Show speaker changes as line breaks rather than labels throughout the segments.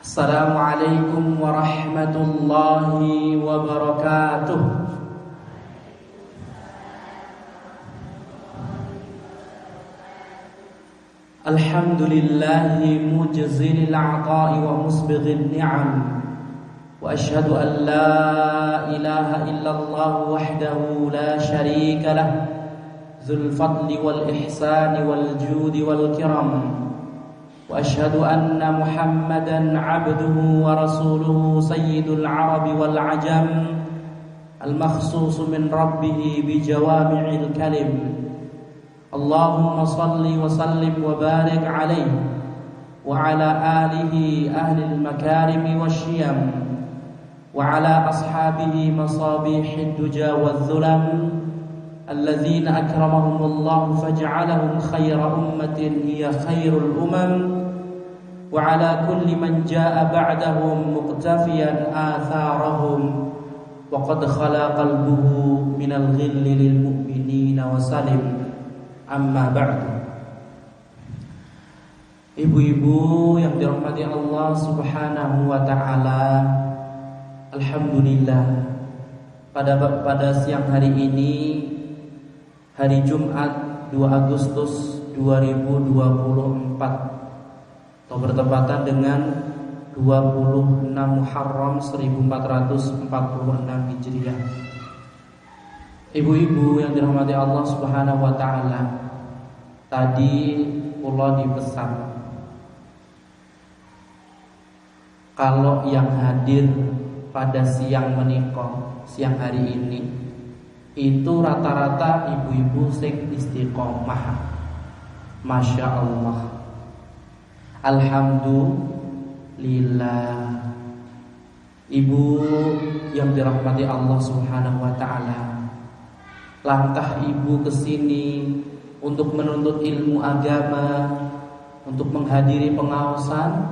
Assalamualaikum warahmatullahi wabarakatuh. Alhamdulillahi mujzilil a'ta'i wa musbighil ni'am. Wa ashhadu an la ilaha illallah wahdahu la sharika lah, dzul fadli wal ihsani wal judi wal kiram. وأشهد أن محمدًا عبده ورسوله سيد العرب والعجم المخصوص من ربه بجوامع الكلم. اللهم صل وسلم وبارك عليه وعلى آله أهل المكارم والشيم وعلى أصحابه مصابيح الدجى والظلم الذين أكرمهم الله فجعلهم خير أمة هي خير الأمم وعلى كل من جاء بعدهم مقتفيا آثارهم وقد خلا قلبه من الغل للمؤمنين وسلم. أما بعد. Ibu-ibu yang dirahmati Allah Subhanahu wa taala, alhamdulillah pada siang hari ini, hari Jumat 2 Agustus 2024 atau bertepatan dengan 26 Muharram 1446 Hijriah. Ibu-ibu yang dirahmati Allah Subhanahu wa taala, tadi kula dipesan kalau yang hadir pada siang hari ini itu rata-rata ibu-ibu sing istiqomah. Masya Allah, alhamdulillah. Ibu yang dirahmati Allah Subhanahu wa taala, langkah ibu kesini untuk menuntut ilmu agama, untuk menghadiri pengaosan,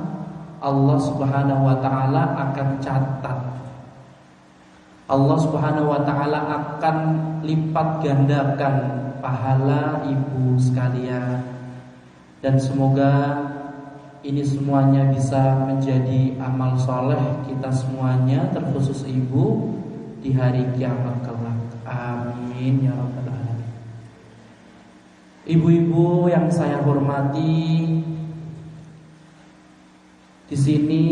Allah Subhanahu wa taala akan catat. Allah Subhanahu wa taala akan lipat gandakan pahala ibu sekalian. Dan semoga ini semuanya bisa menjadi amal soleh kita semuanya, terkhusus ibu di hari kiamat kelak. Amin ya rabbal alamin. Ibu-ibu yang saya hormati, di sini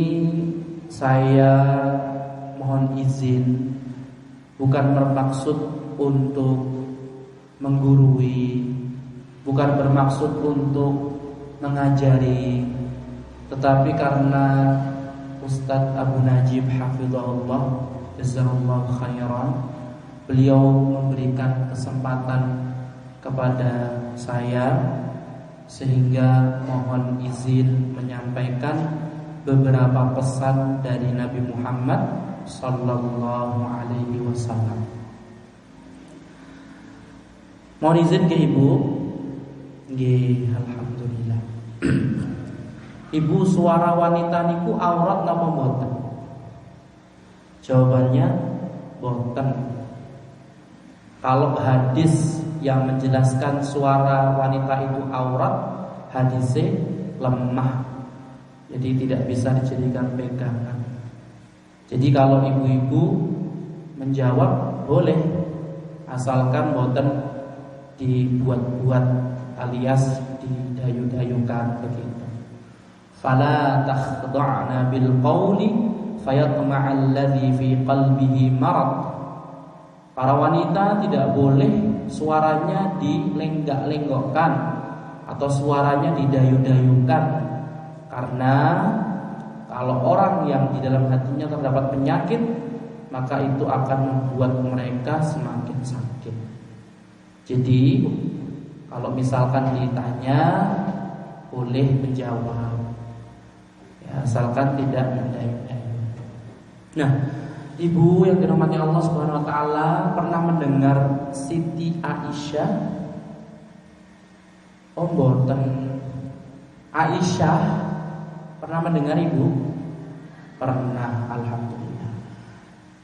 saya mohon izin, bukan bermaksud untuk menggurui, bukan bermaksud untuk mengajari, tetapi karena Ustadz Abu Najib hafizahullah jazakallahu khairan, beliau memberikan kesempatan kepada saya, sehingga mohon izin menyampaikan beberapa pesan dari Nabi Muhammad sallallahu alaihi wasallam. Mohon izin ke ibu. Nggih, alhamdulillah. Ibu, suara wanita niku aurat napa mboten? Jawabannya mboten. Kalau hadis yang menjelaskan suara wanita itu aurat, hadisnya lemah, jadi tidak bisa dijadikan pegangan. Jadi kalau ibu-ibu menjawab boleh, asalkan mboten dibuat-buat alias didayu-dayukan begitu. Fala takhda'na bil qawli fayatma'al ladzi fi qalbihi marad. Para wanita tidak boleh suaranya dilenggak-lenggokkan atau suaranya didayu-dayukan, karena kalau orang yang di dalam hatinya terdapat penyakit, maka itu akan membuat mereka semakin sakit. Jadi kalau misalkan ditanya, boleh menjawab, ya, asalkan tidak mendayu-dayu. Nah, ibu yang dirahmati Allah Subhanahu wa taala, pernah mendengar Siti Aisyah? Oh, mboten. Aisyah pernah mendengar ibu? Pernah, alhamdulillah.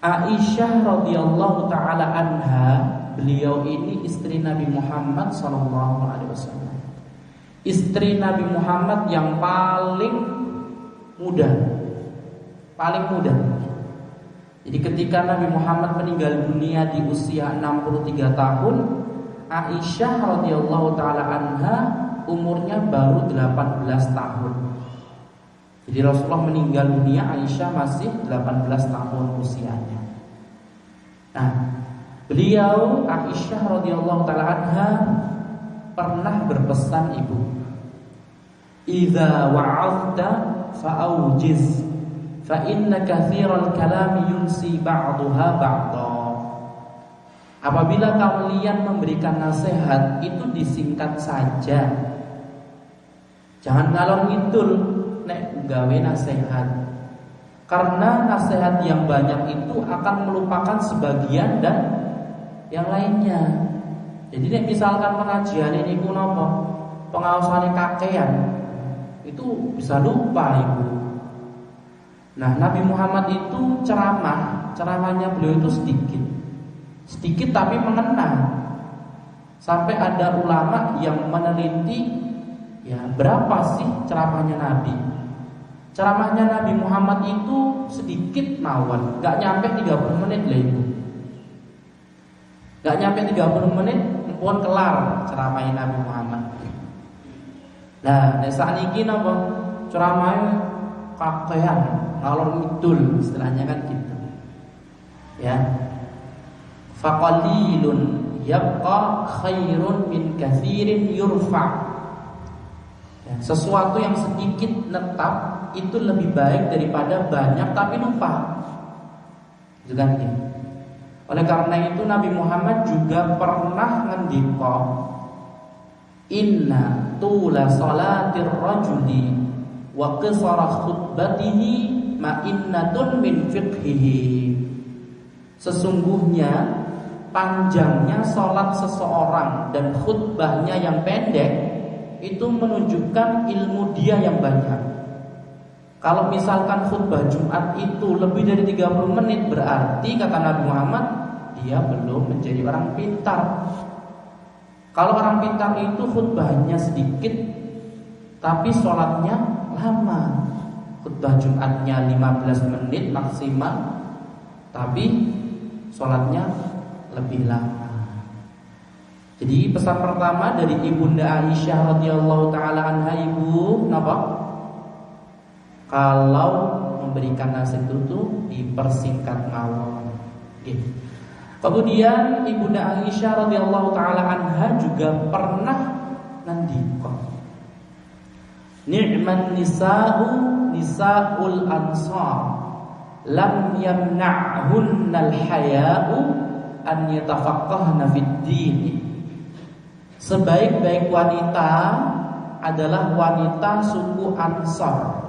Aisyah radhiyallahu taala anha, beliau ini istri Nabi Muhammad SAW. Istri Nabi Muhammad yang paling muda, paling muda. Jadi ketika Nabi Muhammad meninggal dunia di usia 63 tahun, Aisyah radhiyallahu taala anha umurnya baru 18 tahun. Jadi Rasulullah meninggal dunia, Aisyah masih 18 tahun usianya. Nah, beliau Aisyah radhiyallahu taala anha pernah berpesan ibu, "Idza wa'adta fa'aujiz, fa inna katsiral kalami yunsi ba'daha ba'dha." Apabila kalian memberikan nasihat, itu disingkat saja. Jangan ngalor ngidul nek gawe nasihat. Karena nasihat yang banyak itu akan melupakan sebagian dan yang lainnya. Jadi nek misalkan pengajian ini napa? Pengaosane kakean, itu bisa lupa ibu. Nah, Nabi Muhammad itu ceramahnya beliau itu sedikit tapi mengena. Sampai ada ulama yang meneliti, ya berapa sih ceramahnya Nabi? Ceramahnya Nabi Muhammad itu sedikit mawon, gak nyampe 30 menit lah ibu. Gak nyampe 30 menit pun kelar ceramahnya Nabi Muhammad. Nah, saat ini napa? Ceramahnya kakean, ngalor ngidul, istilahnya kan gitu. Ya. Faqalilun yabqa khairun min katsirin yurfa. Ya, sesuatu yang sedikit netap itu lebih baik daripada banyak tapi lupa. Itu kan gitu. Oleh karena itu Nabi Muhammad juga pernah ngendika, "Inna tula salatir rajuli wa qisara khutbatihi ma'innatun min fiqhihi." Sesungguhnya panjangnya sholat seseorang dan khutbahnya yang pendek itu menunjukkan ilmu dia yang banyak. Kalau misalkan khutbah Jumat itu lebih dari 30 menit, berarti kata Nabi Muhammad, dia belum menjadi orang pintar. Kalau orang pintar itu khutbahnya sedikit tapi sholatnya lama. Khutbah Jumatnya 15 menit maksimal, tapi sholatnya lebih lama. Jadi pesan pertama dari Ibunda Aisyah radhiyallahu taala anha, ibu, napa? Kalau memberikan nasihat itu dipersingkat mawon. Gitu. Kemudian Ibunda Aisyah radhiyallahu taala anha juga pernah ngendika, "Ni'man nisa'u nisa'ul ansar, lam yamna'hunnal haya'u an yatafaqqahna fid din." Sebaik-baik wanita adalah wanita suku Ansar.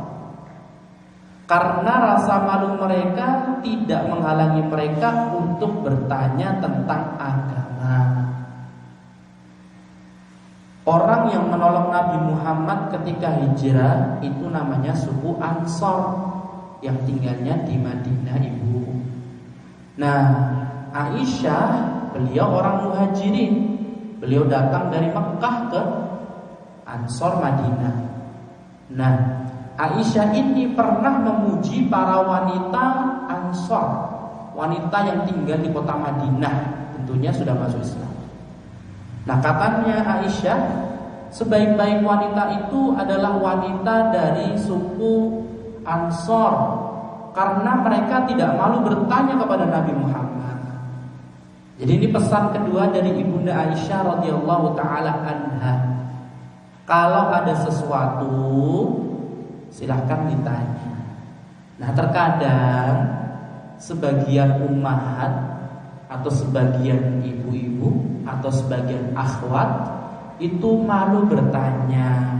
Karena rasa malu mereka tidak menghalangi mereka untuk bertanya tentang agama. Orang yang menolong Nabi Muhammad ketika hijrah itu namanya suku Ansar yang tinggalnya di Madinah, ibu. Nah, Aisyah, beliau orang Muhajirin. Beliau datang dari Mekah ke Ansar Madinah. Nah, Aisyah ini pernah memuji para wanita Ansar, wanita yang tinggal di kota Madinah, tentunya sudah masuk Islam. Nah, katanya Aisyah, sebaik-baik wanita itu adalah wanita dari suku Ansar, karena mereka tidak malu bertanya kepada Nabi Muhammad. Jadi ini pesan kedua dari Ibunda Aisyah radhiyallahu taala anha. Kalau ada sesuatu, silahkan ditanya. Nah, terkadang sebagian ummahat atau sebagian ibu-ibu atau sebagian akhwat itu malu bertanya.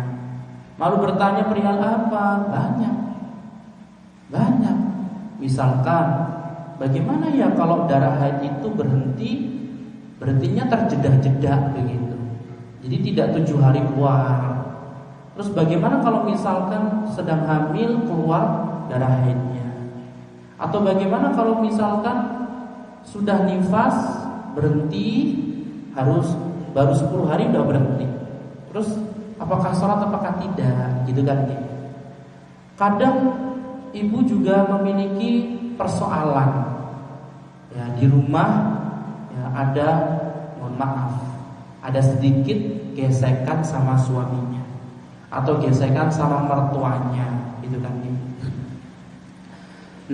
Malu bertanya perihal apa? Banyak. Misalkan, bagaimana ya kalau darah haid itu berhentinya terjeda-jeda begitu. Jadi tidak 7 hari keluar. Terus bagaimana kalau misalkan sedang hamil keluar darah haidnya? Atau bagaimana kalau misalkan sudah nifas berhenti, harus baru 10 hari udah berhenti. Terus apakah sholat apakah tidak? Gitu kan ya. Kadang ibu juga memiliki persoalan. Ya, di rumah ya, ada, mohon maaf, ada sedikit gesekan sama suaminya atau gesekan sama mertuanya, itu kan ibu.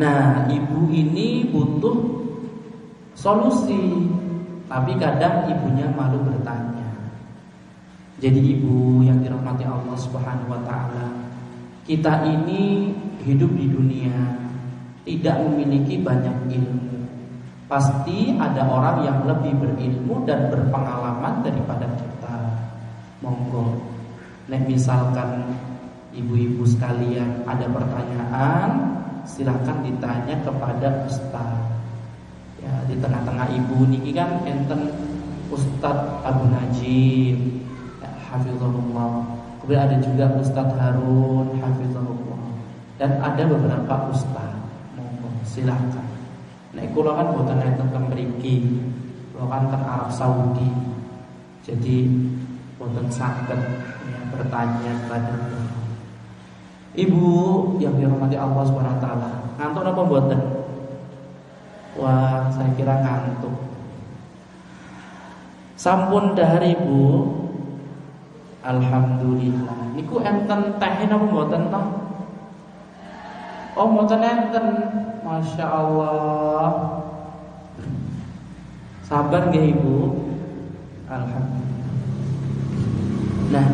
Nah, ibu ini butuh solusi, tapi kadang ibunya malu bertanya. Jadi ibu yang dirahmati Allah Subhanahu wa taala, kita ini hidup di dunia tidak memiliki banyak ilmu. Pasti ada orang yang lebih berilmu dan berpengalaman daripada kita. Monggo, nek misalkan ibu-ibu sekalian ada pertanyaan, silakan ditanya kepada ustaz. Ya, di tengah-tengah ibu niki kan enten Ustadz Abu Najib, ya, hafizahullah. Kemudian ada juga Ustadz Harun, hafizahullah. Dan ada beberapa ustaz. Monggo, silakan. Nek kula kan boten enten teng mriki, kula kan teng Arab Saudi. Jadi boten saged ya, bertanya kepada ibu yang dirahmati Allah Subhanahu wa taala. Ngantuk napa mboten? Wah, saya kira ngantuk. Sampun dahar ibu. Alhamdulillah. Niku enten teh napa mboten toh? Oh, mboten enten. Masya Allah. Sabar nggih ibu. Alhamdulillah. Nah,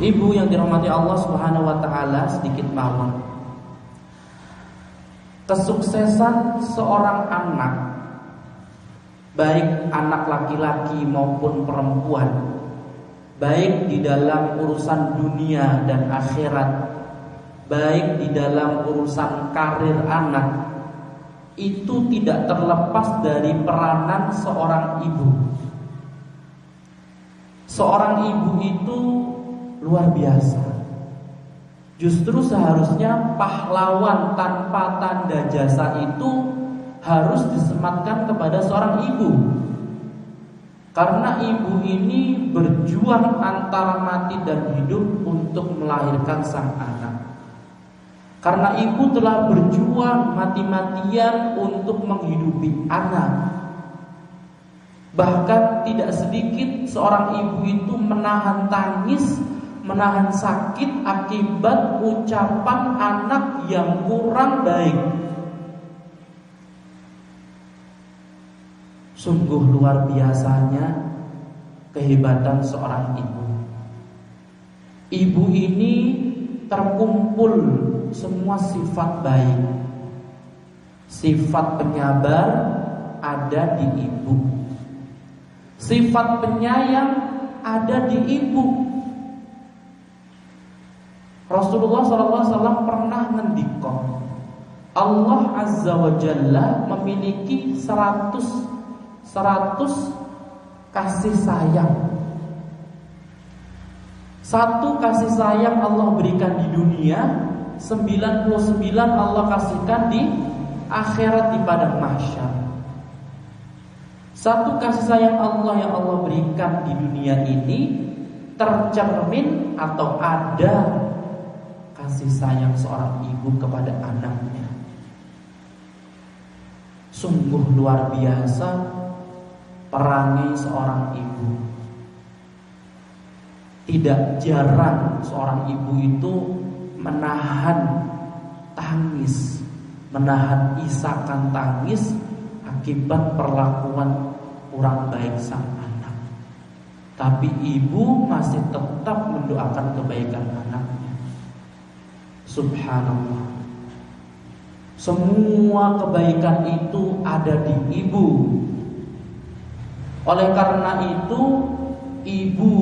ibu yang dirahmati Allah Subhanahu wa taala, sedikit mawon. Kesuksesan seorang anak, baik anak laki-laki maupun perempuan, baik di dalam urusan dunia dan akhirat, baik di dalam urusan karir anak, itu tidak terlepas dari peranan seorang ibu. Seorang ibu itu luar biasa. Justru seharusnya pahlawan tanpa tanda jasa itu harus disematkan kepada seorang ibu. Karena ibu ini berjuang antara mati dan hidup untuk melahirkan sang anak. Karena ibu telah berjuang mati-matian untuk menghidupi anak. Bahkan tidak sedikit seorang ibu itu menahan tangis, menahan sakit akibat ucapan anak yang kurang baik. Sungguh luar biasanya kehebatan seorang ibu. Ibu ini terkumpul semua sifat baik. Sifat penyabar ada di ibu. Sifat penyayang ada di ibu. Rasulullah SAW pernah ngendikon, Allah Azza wa Jalla memiliki 100 kasih sayang. Satu kasih sayang Allah berikan di dunia, 99 Allah kasihkan di akhirat di padang mahsyar. Satu kasih sayang Allah yang Allah berikan di dunia ini tercermin atau ada kasih sayang seorang ibu kepada anaknya. Sungguh luar biasa perangai seorang ibu. Tidak jarang seorang ibu itu menahan tangis, menahan isakan tangis akibat perlakuan kurang baik sang anak. Tapi ibu masih tetap mendoakan kebaikan anaknya. Subhanallah. Semua kebaikan itu ada di ibu. Oleh karena itu, ibu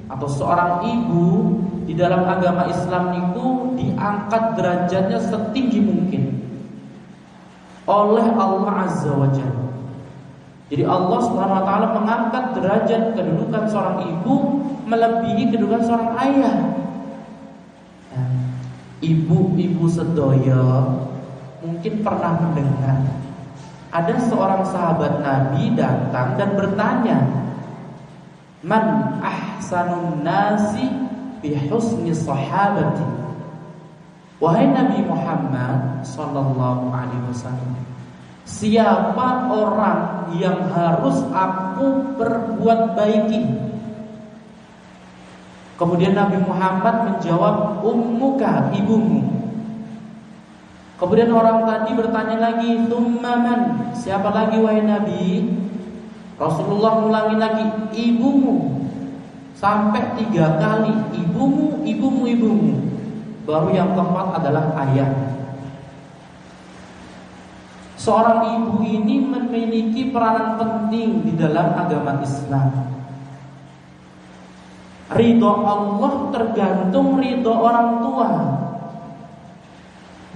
atau seorang ibu di dalam agama Islam itu diangkat derajatnya setinggi mungkin oleh Allah Azza wa Jalla. Jadi Allah Subhanahu wa taala mengangkat derajat kedudukan seorang ibu melebihi kedudukan seorang ayah. Ibu-ibu sedoyo mungkin pernah mendengar ada seorang sahabat Nabi datang dan bertanya, man ahsanun nasi bi husni sahabati. Wahai Nabi Muhammad sallallahu alaihi wasallam, siapa orang yang harus aku berbuat baiki? Kemudian Nabi Muhammad menjawab, ummuka, ibumu. Kemudian orang tadi bertanya lagi, tsumma man? Siapa lagi wahai Nabi? Rasulullah ulangi lagi, ibumu. Sampai 3 kali, ibumu, ibumu, ibumu. Baru yang keempat adalah ayah. Seorang ibu ini memiliki peranan penting di dalam agama Islam. Ridho Allah tergantung ridho orang tua.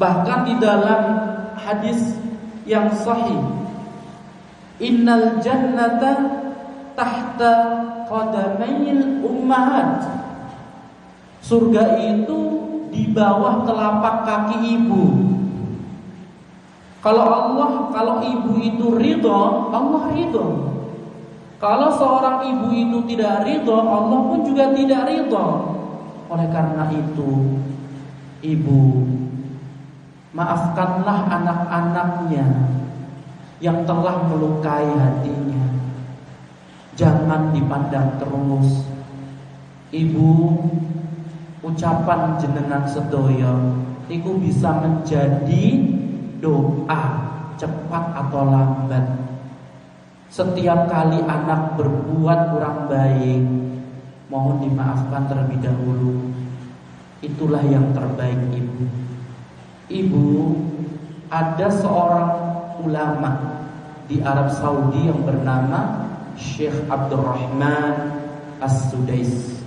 Bahkan di dalam hadis yang sahih, innal jannata tahta qadamayil ummahat. Surga itu di bawah telapak kaki ibu. Kalau ibu itu ridho, Allah ridho. Kalau seorang ibu itu tidak ridho, Allah pun juga tidak ridho. Oleh karena itu, ibu, maafkanlah anak-anaknya yang telah melukai hatinya. Jangan dipandang terus. Ibu, ucapan jenengan sedaya niku bisa menjadi doa cepat atau lambat. Setiap kali anak berbuat kurang baik, mohon dimaafkan terlebih dahulu. Itulah yang terbaik ibu. Ibu, ada seorang ulama di Arab Saudi yang bernama Syekh Abdurrahman As-Sudais,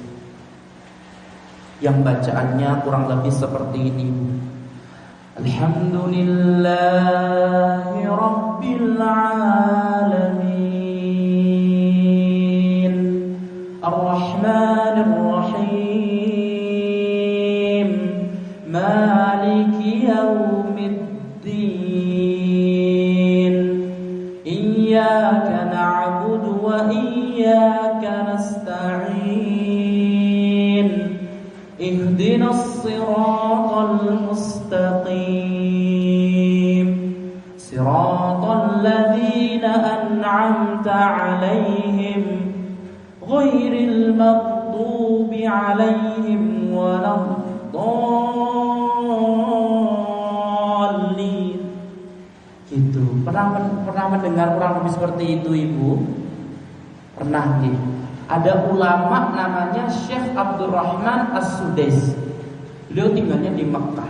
yang bacaannya kurang lebih seperti ini. Alhamdulillahi Rabbil Alamin, Ar-Rahmanir Rahim, Maliki Yawmiddin, Iyyaka na'budu wa iyyaka nasta'in, Ihdinas siratal mustaqim, siratal ladzina an'amta 'alaihim, ghairil maghdubi 'alaihim waladdallin. Gitu. Pernah mendengar kurang lebih seperti itu, Ibu? Pernah gitu. Ada ulama namanya Syekh Abdurrahman As-Sudais. Beliau tinggalnya di Mekah.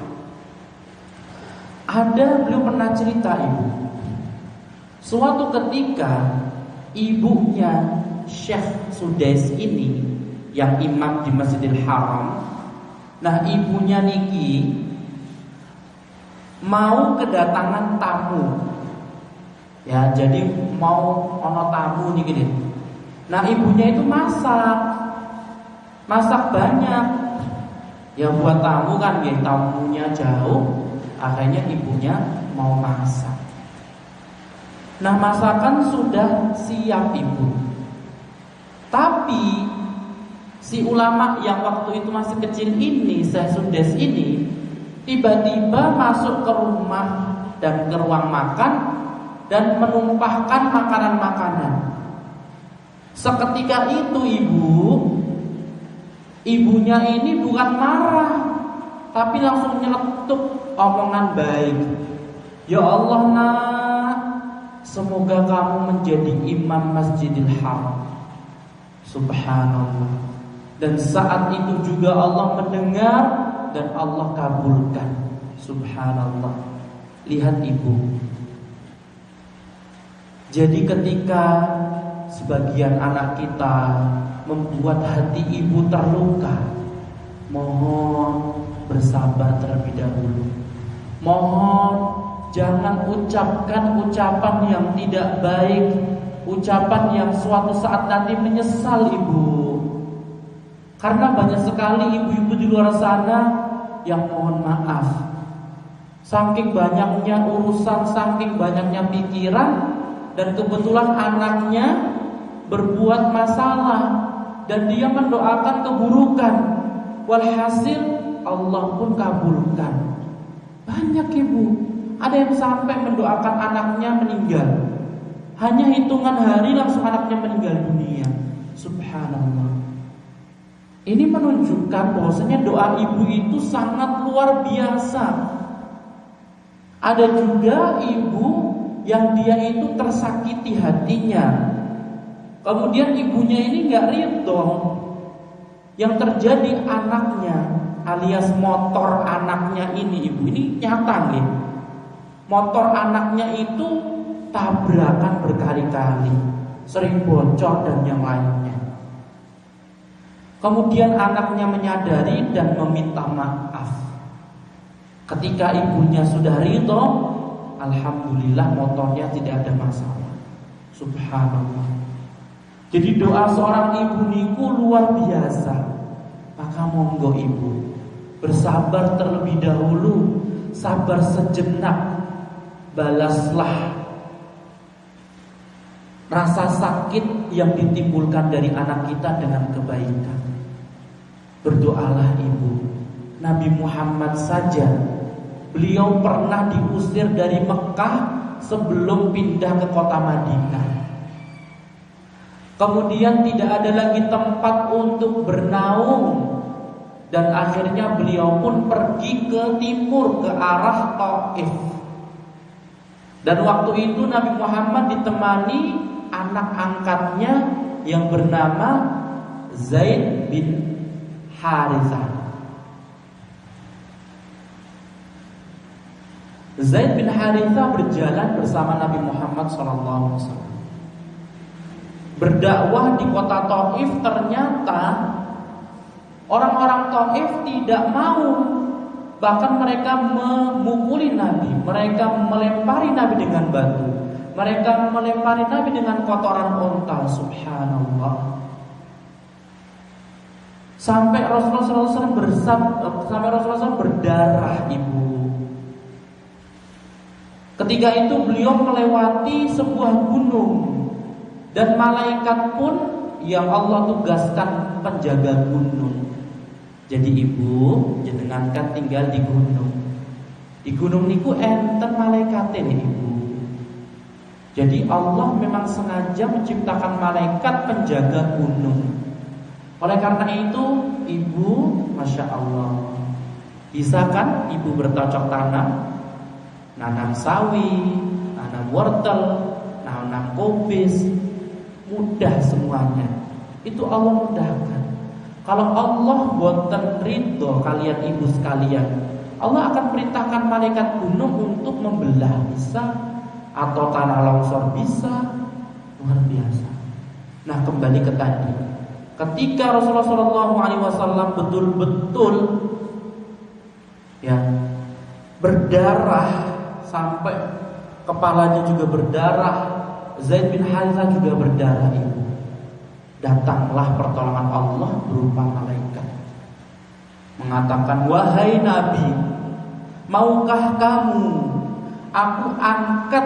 Beliau pernah cerita, Ibu. Suatu ketika ibunya Syekh Sudais ini yang imam di Masjidil Haram. Nah, ibunya niki mau kedatangan tamu. Ya, jadi mau ono tamu niki deh. Nah, ibunya itu masak banyak. Ya buat tamu kan, ya tamunya jauh. Akhirnya ibunya mau masak. Nah, masakan sudah siap, Ibu. Tapi si ulama yang waktu itu masih kecil ini, Syekh Sudais ini, tiba-tiba masuk ke rumah dan ke ruang makan dan menumpahkan makanan-makanan. Seketika itu ibunya ini bukan marah, tapi langsung nyeletuk omongan baik. Ya Allah, nak, semoga kamu menjadi imam Masjidil Haram. Subhanallah. Dan saat itu juga Allah mendengar dan Allah kabulkan. Subhanallah. Lihat Ibu. Jadi ketika sebagian anak kita membuat hati ibu terluka, mohon bersabar terlebih dahulu. Mohon jangan ucapkan ucapan yang tidak baik, ucapan yang suatu saat nanti menyesal, Ibu. Karena banyak sekali ibu-ibu di luar sana yang mohon maaf, saking banyaknya urusan, saking banyaknya pikiran, dan kebetulan anaknya berbuat masalah dan dia mendoakan keburukan, walhasil Allah pun kabulkan. Banyak ibu, ada yang sampai mendoakan anaknya meninggal. Hanya hitungan hari langsung anaknya meninggal dunia. Subhanallah. Ini menunjukkan bahwasanya doa ibu itu sangat luar biasa. Ada juga ibu yang dia itu tersakiti hatinya, kemudian ibunya ini gak ridho. Yang terjadi anaknya alias motor anaknya ini, ibu ini nyata nih. Motor anaknya itu tabrakan berkali-kali, sering bocor dan yang lainnya. Kemudian anaknya menyadari dan meminta maaf. Ketika ibunya sudah ridho, alhamdulillah motornya tidak ada masalah. Subhanallah. Jadi doa seorang ibu niku luar biasa. Maka monggo ibu bersabar terlebih dahulu, sabar sejenak, balaslah rasa sakit yang ditimbulkan dari anak kita dengan kebaikan. Berdoalah ibu. Nabi Muhammad saja, beliau pernah diusir dari Mekah sebelum pindah ke kota Madinah. Kemudian tidak ada lagi tempat untuk bernaung, dan akhirnya beliau pun pergi ke timur, ke arah Taif. Dan waktu itu Nabi Muhammad ditemani anak angkatnya yang bernama Zaid bin Harithah. Zaid bin Harithah berjalan bersama Nabi Muhammad SAW. Berdakwah di kota Taif, ternyata orang-orang Taif tidak mau. Bahkan mereka memukuli Nabi, mereka melempari Nabi dengan batu, mereka melempari Nabi dengan kotoran unta. Subhanallah. Sampai Rasulullah SAW berdarah ibu. Ketika itu beliau melewati sebuah gunung, dan malaikat pun yang Allah tugaskan penjaga gunung. Jadi ibu jenengan tinggal di gunung. Di gunung niku enten malaikate nih ibu. Jadi Allah memang sengaja menciptakan malaikat penjaga gunung. Oleh karena itu ibu, masya Allah, bisa kan ibu bercocok tanam, nanam sawi, nanam wortel, nanam kubis, mudah semuanya. Itu Allah mudahkan. Kalau Allah boten ridho kalian ibu sekalian, Allah akan perintahkan malaikat gunung untuk membelah, bisa, atau tanah longsor bisa. Luar biasa. Nah, kembali ke tadi. Ketika Rasulullah SAW betul-betul ya berdarah sampai kepalanya juga berdarah, Zaid bin Harithah juga berdarah ibu. Datanglah pertolongan Allah berupa malaikat, mengatakan, wahai Nabi, maukah kamu aku angkat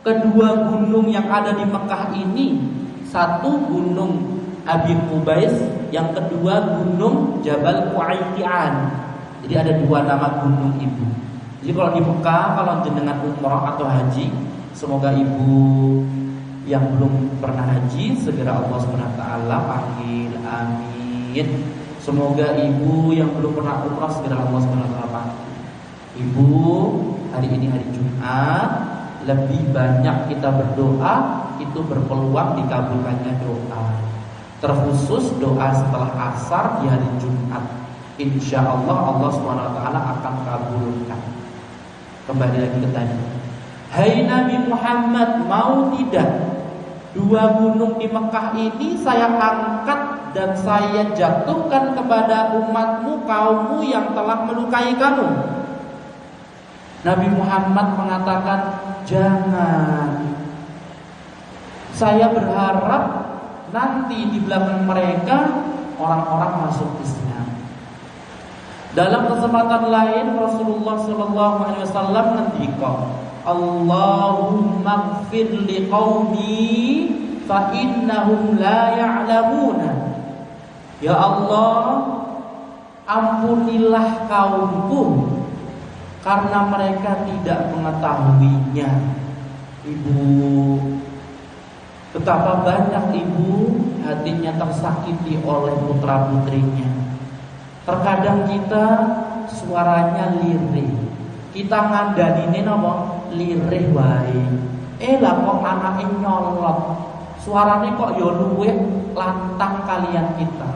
kedua gunung yang ada di Mekah ini? Satu gunung Abi Qubais, yang kedua gunung Jabal Qu'ayqi'an. Jadi ada dua nama gunung ibu. Jadi kalau di Mekah, kalau jenengan umrah atau haji, semoga ibu yang belum pernah haji segera Allah SWT panggil, amin. Semoga ibu yang belum pernah umrah segera Allah SWT panggil. Ibu, hari ini hari Jumat, lebih banyak kita berdoa, itu berpeluang dikabulkannya doa. Terkhusus doa setelah asar di hari Jumat, insya Allah Allah SWT akan kabulkan. Kembali lagi ke tadi. Hai Nabi Muhammad, mau tidak dua gunung di Mekah ini saya angkat dan saya jatuhkan kepada umatmu, kaummu yang telah melukai kamu? Nabi Muhammad mengatakan, jangan. Saya berharap nanti di belakang mereka orang-orang masuk Islam. Dalam kesempatan lain Rasulullah SAW ngendika, Allahumma ighfir liqaumi fa innahum la ya'lamuna. Ya Allah, ampunilah kaumku karena mereka tidak mengetahuinya. Ibu, betapa banyak ibu hatinya tersakiti oleh putra-putrinya. Terkadang kita suaranya lirih, kita ngandani apa? Lirih wae. Lah kok anake nyolot, suaranya kok ya luwih lantang kalian kita.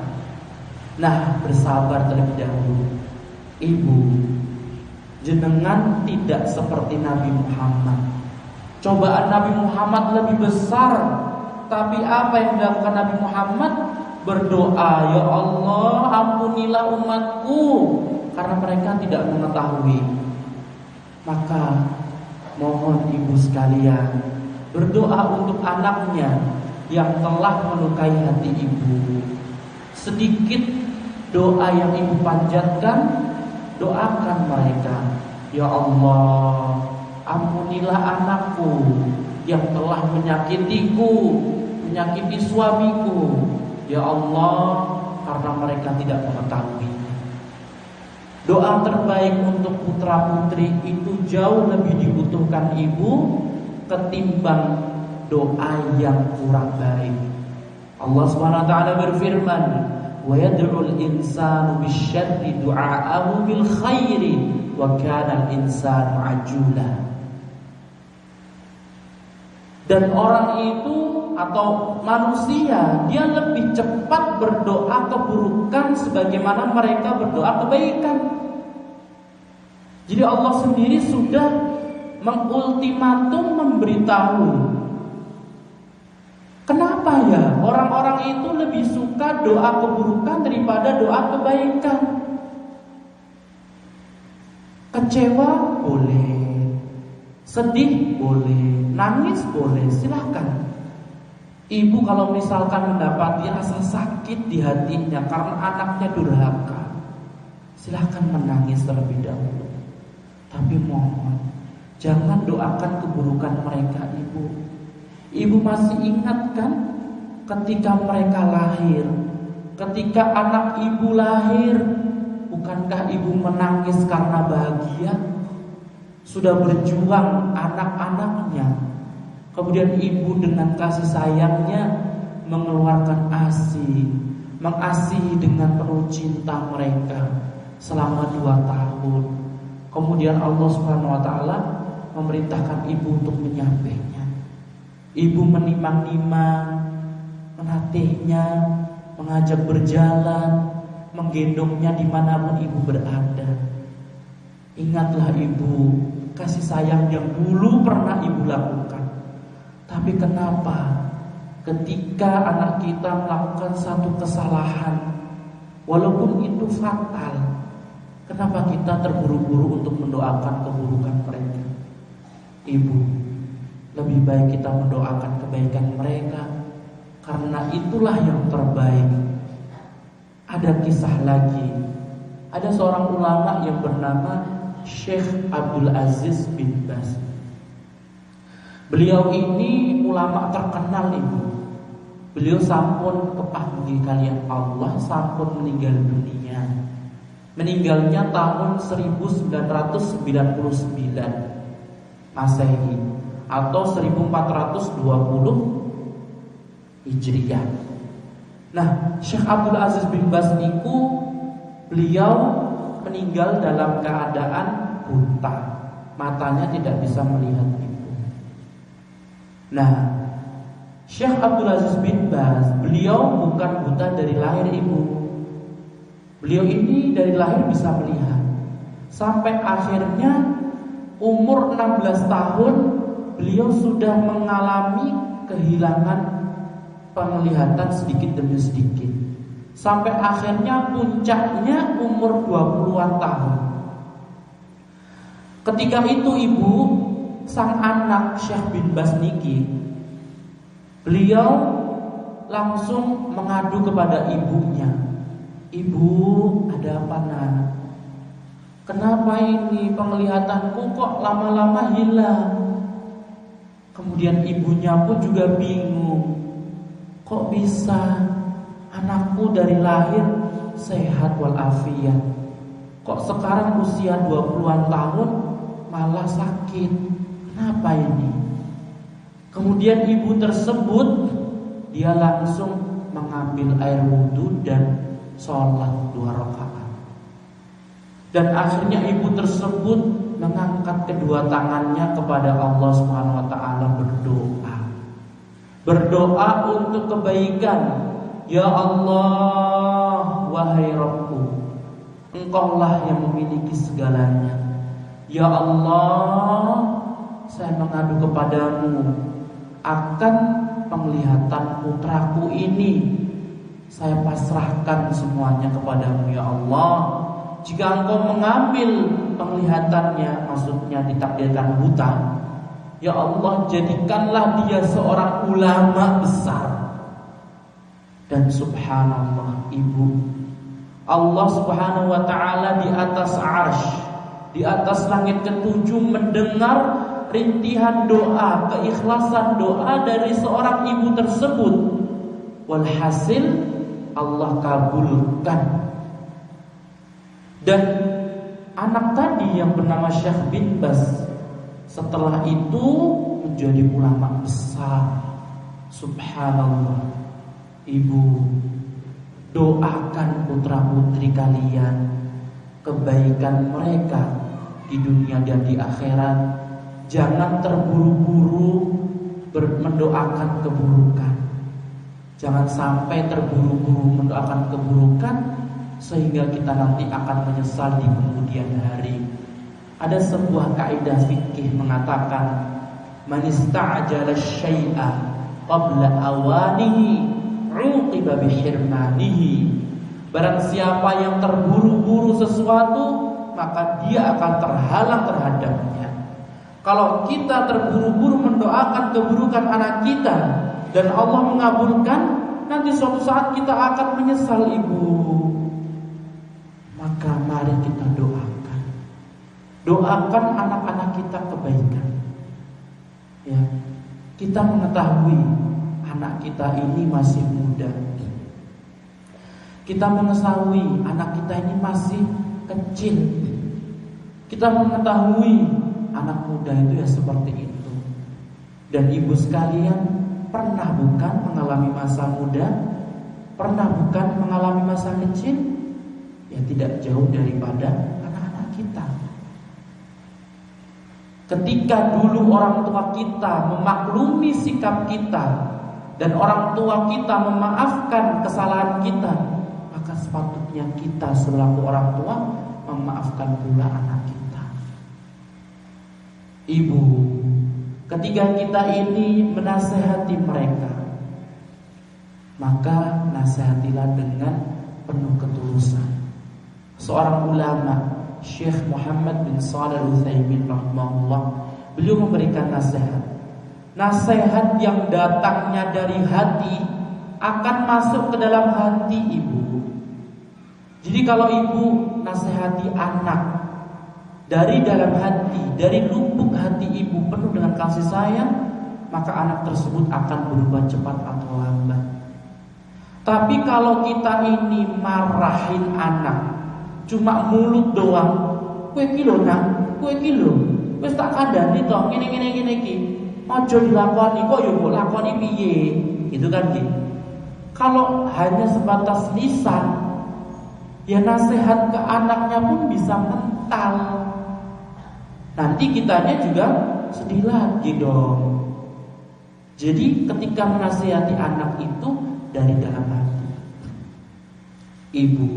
Nah, bersabar terlebih dahulu. Ibu, jenengan tidak seperti Nabi Muhammad. Cobaan Nabi Muhammad lebih besar, tapi apa yang dilakukan Nabi Muhammad? Berdoa, ya Allah, ampunilah umatku, karena mereka tidak mengetahui. Maka mohon ibu sekalian berdoa untuk anaknya yang telah melukai hati ibu. Sedikit doa yang ibu panjatkan, doakan mereka. Ya Allah, ampunilah anakku yang telah menyakitiku, menyakiti suamiku. Ya Allah, karena mereka tidak mengetahui. Doa terbaik untuk putra-putri itu jauh lebih dibutuhkan ibu ketimbang doa yang kurang baik. Allah Subhanahu wa taala berfirman, "Wa yad'ul insanu bisyarri du'a'ahu bil khairi wa kana al-insanu 'ajula." Dan orang itu atau manusia, dia lebih cepat berdoa keburukan sebagaimana mereka berdoa kebaikan. Jadi Allah sendiri sudah mengultimatum, memberitahu. Kenapa ya orang-orang itu lebih suka doa keburukan daripada doa kebaikan? Kecewa boleh, sedih boleh, nangis boleh, silahkan. Ibu kalau misalkan mendapati rasa sakit di hatinya karena anaknya durhaka, silahkan menangis terlebih dahulu. Tapi mohon, jangan doakan keburukan mereka, ibu. Ibu masih ingat kan ketika mereka lahir, ketika anak ibu lahir, bukankah ibu menangis karena bahagia? Sudah berjuang anak-anaknya, kemudian ibu dengan kasih sayangnya mengeluarkan ASI, mengasihi dengan penuh cinta mereka selama 2 tahun. Kemudian Allah Subhanahu wa taala memerintahkan ibu untuk menyampainya. Ibu menimang-nimang, menatihnya, mengajak berjalan, menggendongnya dimanapun ibu berada. Ingatlah ibu, kasih sayang yang dulu pernah ibu lakukan. Tapi kenapa ketika anak kita melakukan satu kesalahan, walaupun itu fatal, kenapa kita terburu-buru untuk mendoakan keburukan mereka? Ibu, lebih baik kita mendoakan kebaikan mereka, karena itulah yang terbaik. Ada kisah lagi, ada seorang ulama yang bernama Syekh Abdul Aziz bin Baz. Beliau ini ulama terkenal, ibu. Beliau sampun kepanggih kalian Allah, sampun meninggal dunia. Meninggalnya tahun 1999 Masehi atau 1420 Hijriah. Nah, Syekh Abdul Aziz bin Baz niku beliau meninggal dalam keadaan buta, matanya tidak bisa melihat ibu. Nah, Syekh Abdul Aziz bin Baz, beliau bukan buta dari lahir, ibu. Beliau ini dari lahir bisa melihat. Sampai akhirnya umur 16 tahun beliau sudah mengalami kehilangan penglihatan sedikit demi sedikit. Sampai akhirnya puncaknya umur 20-an tahun. Ketika itu ibu, sang anak Syekh bin Baz niki, beliau langsung mengadu kepada ibunya. Ibu, ada apa nak? Kenapa ini penglihatanku kok lama-lama hilang? Kemudian ibunya pun juga bingung. Kok bisa? Anakku dari lahir sehat walafiat. Kok sekarang usia 20-an tahun malah sakit? Kenapa ini? Kemudian ibu tersebut dia langsung mengambil air wudhu dan sholat 2 rakaat. Dan akhirnya ibu tersebut mengangkat kedua tangannya kepada Allah Subhanahu wa taala berdoa. Berdoa untuk kebaikan. Ya Allah, wahai Rabbku, Engkaulah yang memiliki segalanya. Ya Allah, saya mengadu kepadamu akan penglihatan putraku ini. Saya pasrahkan semuanya kepadamu ya Allah. Jika Engkau mengambil penglihatannya, maksudnya ditakdirkan buta, ya Allah, jadikanlah dia seorang ulama besar. Dan subhanallah, ibu, Allah Subhanahu wa taala di atas arsy, di atas langit ketujuh mendengar rintihan doa, keikhlasan doa dari seorang ibu tersebut. Walhasil Allah kabulkan. Dan anak tadi yang bernama Syekh bin Baz setelah itu menjadi ulama besar. Subhanallah. Ibu, doakan putra putri kalian kebaikan mereka di dunia dan di akhirat. Jangan terburu-buru mendoakan keburukan. Jangan sampai terburu-buru mendoakan keburukan sehingga kita nanti akan menyesal di kemudian hari. Ada sebuah kaidah fikih mengatakan, man ista'jala syai'a qabla awanihi 'uqiba bihirmanihi. Barang siapa yang terburu-buru sesuatu, maka dia akan terhalang terhadapnya. Kalau kita terburu-buru mendoakan keburukan anak kita dan Allah mengabulkan, nanti suatu saat kita akan menyesal, ibu. Maka mari kita doakan. Doakan anak-anak kita kebaikan. Ya, kita mengetahui anak kita ini masih muda. Kita mengetahui anak kita ini masih kecil. Kita mengetahui anak muda itu ya seperti itu. Dan ibu sekalian, pernah bukan mengalami masa muda? Pernah bukan mengalami masa kecil? Ya tidak jauh daripada anak-anak kita. Ketika dulu orang tua kita memaklumi sikap kita dan orang tua kita memaafkan kesalahan kita, maka sepatutnya kita selaku orang tua memaafkan pula anak kita. Ibu, ketika kita ini menasehati mereka, maka nasihatilah dengan penuh ketulusan. Seorang ulama, Syekh Muhammad bin Shalih Al-Utsaimin rahimahullah, beliau memberikan nasihat. Nasihat yang datangnya dari hati akan masuk ke dalam hati ibu. Jadi kalau ibu nasihati anak dari dalam hati, dari lubuk hati ibu penuh dengan kasih sayang, maka anak tersebut akan berubah cepat atau lambat. Tapi kalau kita ini marahin anak cuma mulut doang, kue kilo nak, kue kilo, wes tak kandani toh, gini iki, ojo dilakoni, kok yo mbok lakoni piye, gitu kan gitu. Kalau hanya sebatas lisan, ya nasihat ke anaknya pun bisa mental. Nanti kitanya juga sedih lagi dong. Jadi ketika menasihati anak itu dari dalam hati. Ibu,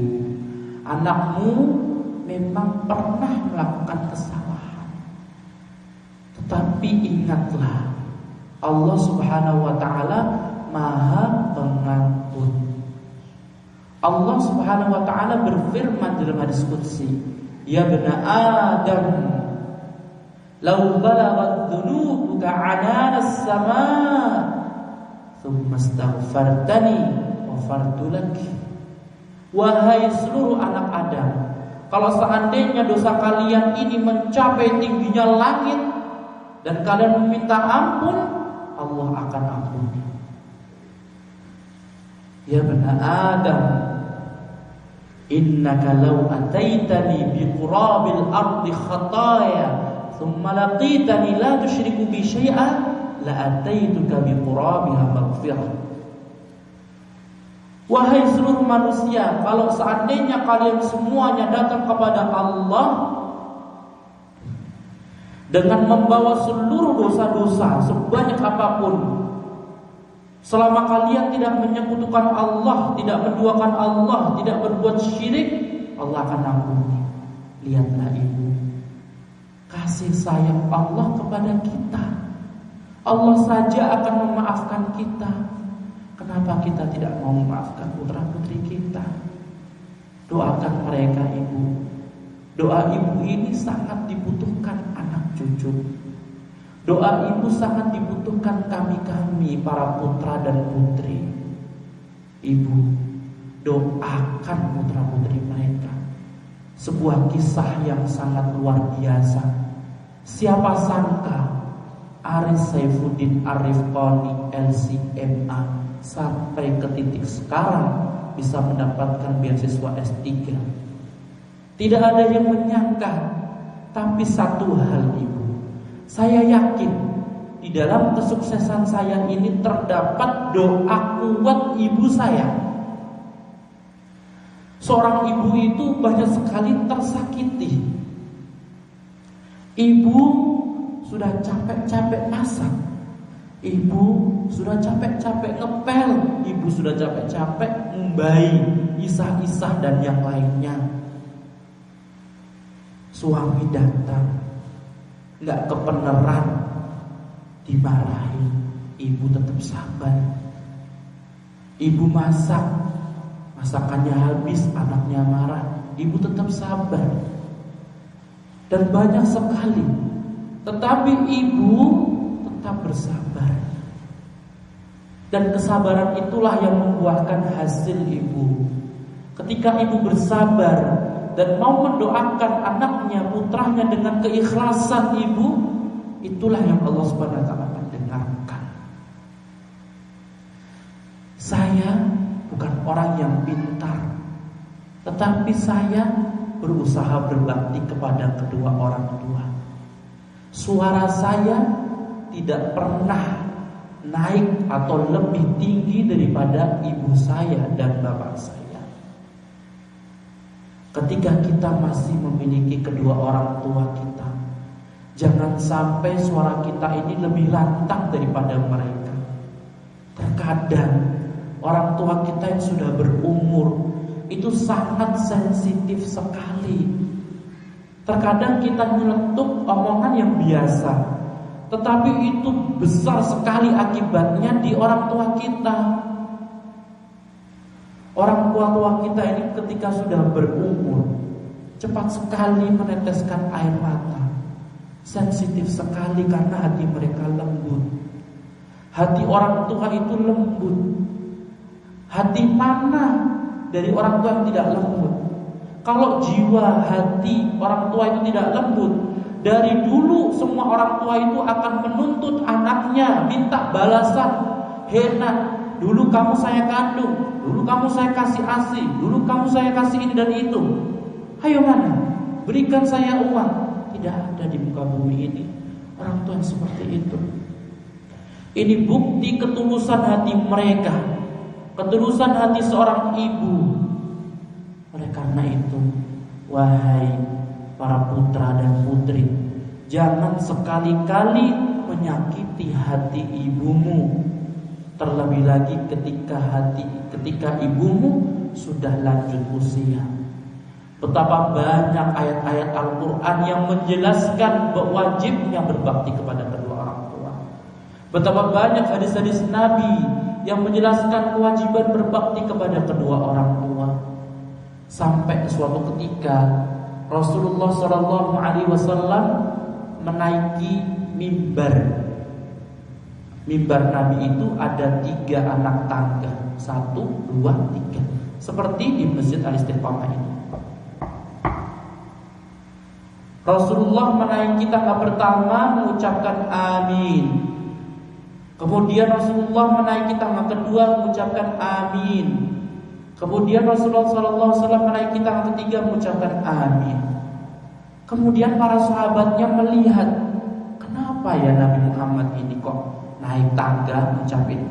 anakmu memang pernah melakukan kesalahan, tetapi ingatlah, Allah Subhanahu wa ta'ala Maha Pengampun. Allah Subhanahu wa ta'ala berfirman dalam hadis qudsi, ya bani Adam, law balaghat dhunubuka 'anana as-samaa thumma astaghfartani ghafartu lak. Wahai seluruh anak Adam, kalau seandainya dosa kalian ini mencapai tingginya langit dan kalian meminta ampun, Allah akan ampuni. Ya bani Adam, Innaka law ataitani biqurabil ardi khataaya thumma laqitani la tusyriku bi syai'a la ataituka biqurabiha maghfirah. Wahai seluruh manusia, kalau seandainya kalian semuanya datang kepada Allah dengan membawa seluruh dosa-dosa sebanyak apapun, selama kalian tidak menyekutukan Allah, tidak menduakan Allah, tidak berbuat syirik, Allah akan ampuni. Lihatlah ibu, kasih sayang Allah kepada kita. Allah saja akan memaafkan kita. Kenapa kita tidak mau memaafkan putra putri kita? Doakan mereka ibu. Doa ibu ini sangat dibutuhkan anak cucu. Doa ibu sangat dibutuhkan kami para putra dan putri. Ibu, doakan putra putri mereka. Sebuah kisah yang sangat luar biasa. Siapa sangka Aris Saifuddin Arifqani LCMA sampai ke titik sekarang bisa mendapatkan beasiswa S3. Tidak ada yang menyangka. Tapi satu hal ibu, saya yakin di dalam kesuksesan saya ini terdapat doa kuat ibu saya. Seorang ibu itu banyak sekali tersakiti. Ibu sudah capek-capek masak, ibu sudah capek-capek ngepel, ibu sudah capek-capek membayi, isah-isah dan yang lainnya. Suami datang, nggak kebenaran, dimarahi, ibu tetap sabar. Ibu masak, masakannya habis, anaknya marah, ibu tetap sabar. Dan banyak sekali, tetapi ibu tetap bersabar. Dan kesabaran itulah yang membuahkan hasil ibu. Ketika ibu bersabar dan mau mendoakan anaknya, putranya dengan keikhlasan ibu, itulah yang Allah Subhanahu wa taala akan dengarkan. Saya bukan orang yang pintar, tetapi saya berusaha berbakti kepada kedua orang tua. Suara saya tidak pernah naik atau lebih tinggi daripada ibu saya dan bapak saya. Ketika kita masih memiliki kedua orang tua kita, jangan sampai suara kita ini lebih lantang daripada mereka. Terkadang orang tua kita yang sudah berumur itu sangat sensitif sekali. Terkadang kita nyeletuk omongan yang biasa, tetapi itu besar sekali akibatnya di orang tua kita. Orang tua kita ini ketika sudah berumur, cepat sekali meneteskan air mata. Sensitif sekali karena hati mereka lembut. Hati orang tua itu lembut. Hati mana dari orang tua yang tidak lembut? Kalau jiwa hati orang tua itu tidak lembut, dari dulu semua orang tua itu akan menuntut anaknya, minta balasan. Hena, dulu kamu saya kandung, dulu kamu saya kasih ASI, dulu kamu saya kasih ini dan itu. Ayo mana? Berikan saya uang. Tidak ada di muka bumi ini orang tua yang seperti itu. Ini bukti ketulusan hati mereka, ketulusan hati seorang ibu. Oleh karena itu, wahai para putra dan putri, jangan sekali-kali menyakiti hati ibumu. Terlebih lagi ketika ibumu sudah lanjut usia. Betapa banyak ayat-ayat Al-Quran yang menjelaskan wajibnya berbakti kepada kedua orang tua. Betapa banyak hadis-hadis Nabi yang menjelaskan kewajiban berbakti kepada kedua orang tua. Sampai suatu ketika Rasulullah SAW menaiki mimbar. Mimbar Nabi itu ada 3 anak tangga, 1, 2, 3, seperti di Masjid Al-Istiqamah ini. Rasulullah menaiki tangga pertama mengucapkan amin. Kemudian Rasulullah menaiki tangga kedua mengucapkan amin. Kemudian Rasulullah SAW menaiki tangan ketiga mengucapkan amin. Kemudian para sahabatnya melihat, kenapa ya Nabi Muhammad ini kok naik tangga mengucapkan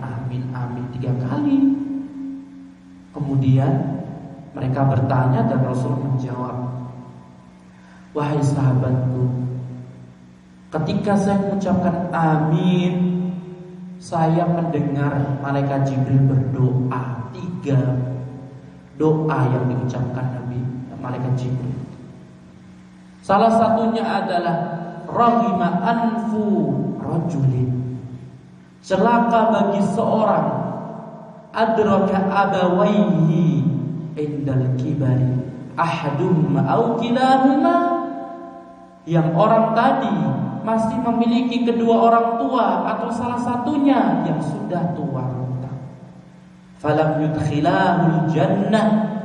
amin 3 kali. Kemudian mereka bertanya dan Rasul menjawab, wahai sahabatku, ketika saya mengucapkan amin, saya mendengar malaikat Jibril berdoa 3 doa yang diucapkan malaikat Jibril. Salah satunya adalah raghima anfu rajulin, celaka bagi seorang adraka abawaihi indal kibari ahaduhuma au kilahuma, yang orang tadi masih memiliki kedua orang tua atau salah satunya yang sudah tua. Falam yudkhilahul jannah,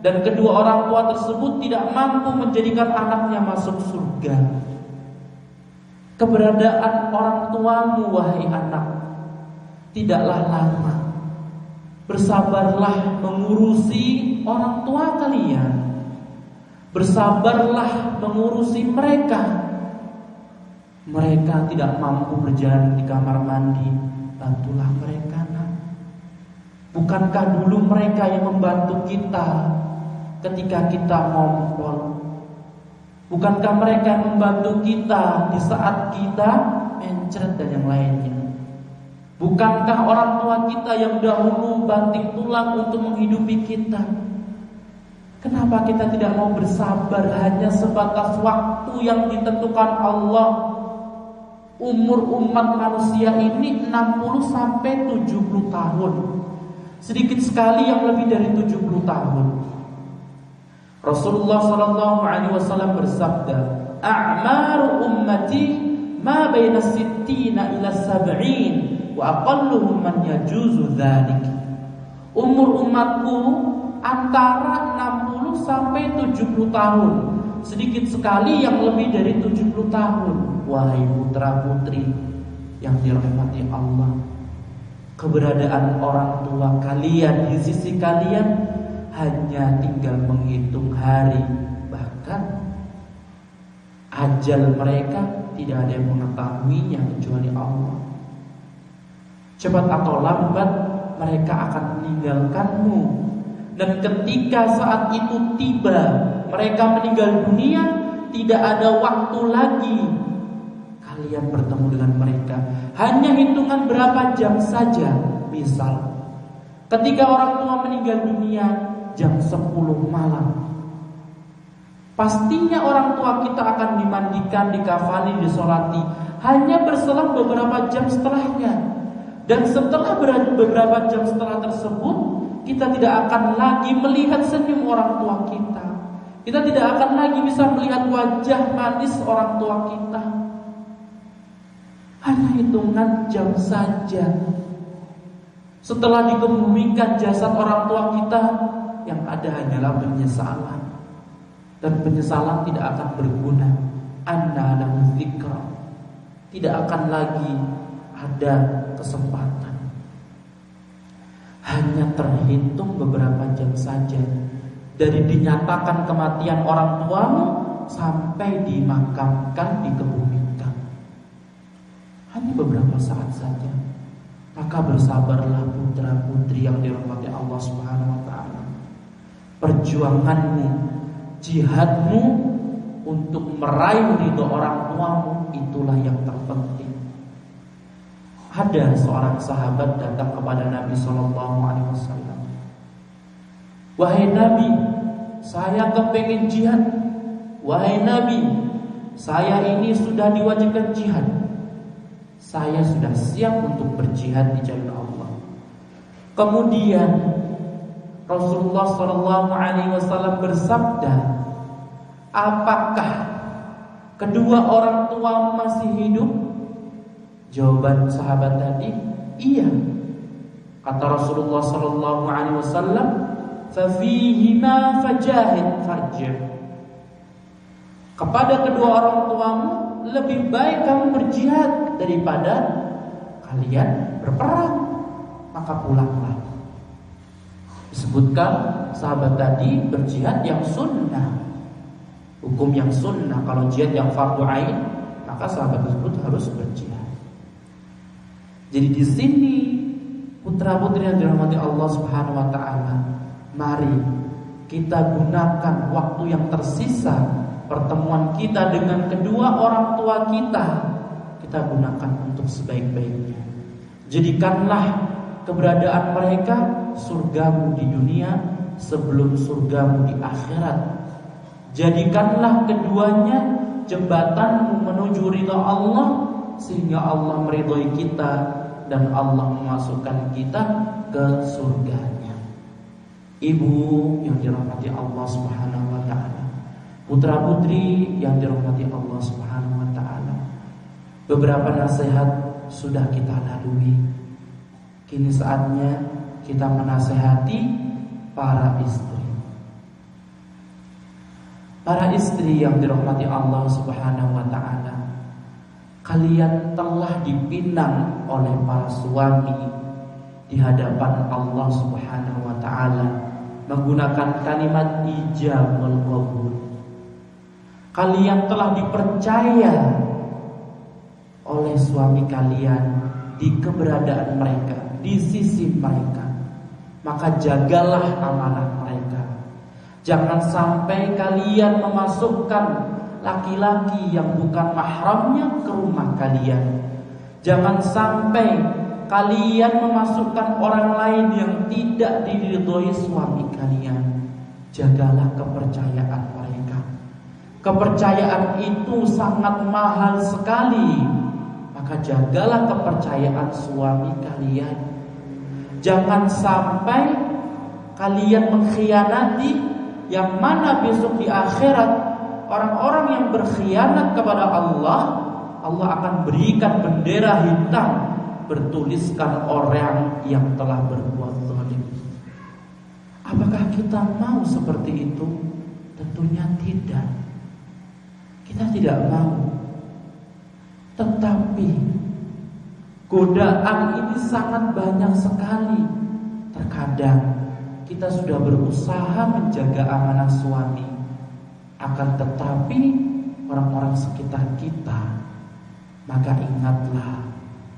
dan kedua orang tua tersebut tidak mampu menjadikan anaknya masuk surga. Keberadaan orang tuamu wahai anak tidaklah lama. Bersabarlah mengurusi orang tua kalian. Bersabarlah mengurusi mereka. Mereka tidak mampu berjalan di kamar mandi, bantulah mereka. Bukankah dulu mereka yang membantu kita ketika kita ngompol? Bukankah mereka yang membantu kita di saat kita mencret dan yang lainnya? Bukankah orang tua kita yang dahulu banting tulang untuk menghidupi kita? Kenapa kita tidak mau bersabar hanya sebatas waktu yang ditentukan Allah? Umur umat manusia ini 60 sampai 70 tahun. Sedikit sekali yang lebih dari 70 tahun. Rasulullah SAW bersabda, "A'maru ummati ma baina sittina ila sab'in wa aqalluhum man yajuzu dzalik." Umur umatku antara 60 sampai 70 tahun. Sedikit sekali yang lebih dari 70 tahun. Wahai putra-putri yang dirahmati Allah, keberadaan orang tua kalian di sisi kalian hanya tinggal menghitung hari, bahkan ajal mereka tidak ada yang mengetahuinya kecuali Allah. Cepat atau lambat mereka akan meninggalkanmu, dan ketika saat itu tiba mereka meninggal dunia, tidak ada waktu lagi kalian bertemu dengan mereka. Hanya hitungan berapa jam saja. Misal ketika orang tua meninggal dunia jam 10 malam, pastinya orang tua kita akan dimandikan, dikafani, disolati. Hanya berselang beberapa jam setelahnya. Dan setelah beberapa jam setelah tersebut, kita tidak akan lagi melihat senyum orang tua kita. Kita tidak akan lagi bisa melihat wajah manis orang tua kita. Hanya hitungan jam saja. Setelah dikebumikan jasad orang tua kita, yang ada hanyalah penyesalan. Dan penyesalan tidak akan berguna. Anna lahu dzikra. Tidak akan lagi ada kesempatan. Hanya terhitung beberapa jam saja dari dinyatakan kematian orang tuamu sampai dimakamkan, dikebumikan. Hanya beberapa saat saja. Maka bersabarlah putra-putri yang dirahmati Allah Subhanahu wa taala. Perjuanganmu, jihadmu untuk meraih ridho orang tuamu, itulah yang terpenting. Ada seorang sahabat datang kepada Nabi SAW. Wahai Nabi, saya kepengen jihad. Wahai Nabi, saya ini sudah diwajibkan jihad. Saya sudah siap untuk berjihad di jalan Allah. Kemudian Rasulullah SAW bersabda, apakah kedua orang tuamu masih hidup? Jawaban sahabat tadi, iya. Kata Rasulullah SAW, "Fafihima fajahid farji'." Kepada kedua orang tuamu lebih baik kamu berjihad daripada kalian berperang. Maka pulanglah. Disebutkan sahabat tadi berjihad yang sunnah, hukum yang sunnah. Kalau jihad yang fardu ain, maka sahabat tersebut harus berjihad. Jadi di sini putra-putri yang dirahmati Allah Subhanahu wa taala, mari kita gunakan waktu yang tersisa pertemuan kita dengan kedua orang tua kita gunakan untuk sebaik-baiknya. Jadikanlah keberadaan mereka surgamu di dunia sebelum surgamu di akhirat. Jadikanlah keduanya jembatanmu menuju ridha Allah, sehingga Allah meridhai kita dan Allah memasukkan kita ke surganya. Ibu yang dirahmati Allah Subhanahu wa taala, putra-putri yang dirahmati Allah Subhanahu wa taala, beberapa nasihat sudah kita lalui. Kini saatnya kita menasehati para istri. Para istri yang dirahmati Allah Subhanahu wa taala, kalian telah dipinang oleh para suami di hadapan Allah Subhanahu wa taala menggunakan kalimat ijab wal qabul. Kalian telah dipercaya oleh suami kalian di keberadaan mereka, di sisi mereka. Maka jagalah amanah mereka. Jangan sampai kalian memasukkan laki-laki yang bukan mahramnya ke rumah kalian. Jangan sampai kalian memasukkan orang lain yang tidak diridhoi suami kalian. Jagalah kepercayaan mereka. Kepercayaan itu sangat mahal sekali. Maka jagalah kepercayaan suami kalian. Jangan sampai kalian mengkhianati, yang mana besok di akhirat orang-orang yang berkhianat kepada Allah, Allah akan berikan bendera hitam bertuliskan orang yang telah berbuat zalim. Apakah kita mau seperti itu? Tentunya tidak. Kita tidak mau. Tetapi godaan ini sangat banyak sekali. Terkadang kita sudah berusaha menjaga amanah suami, akan tetapi orang-orang sekitar kita. Maka ingatlah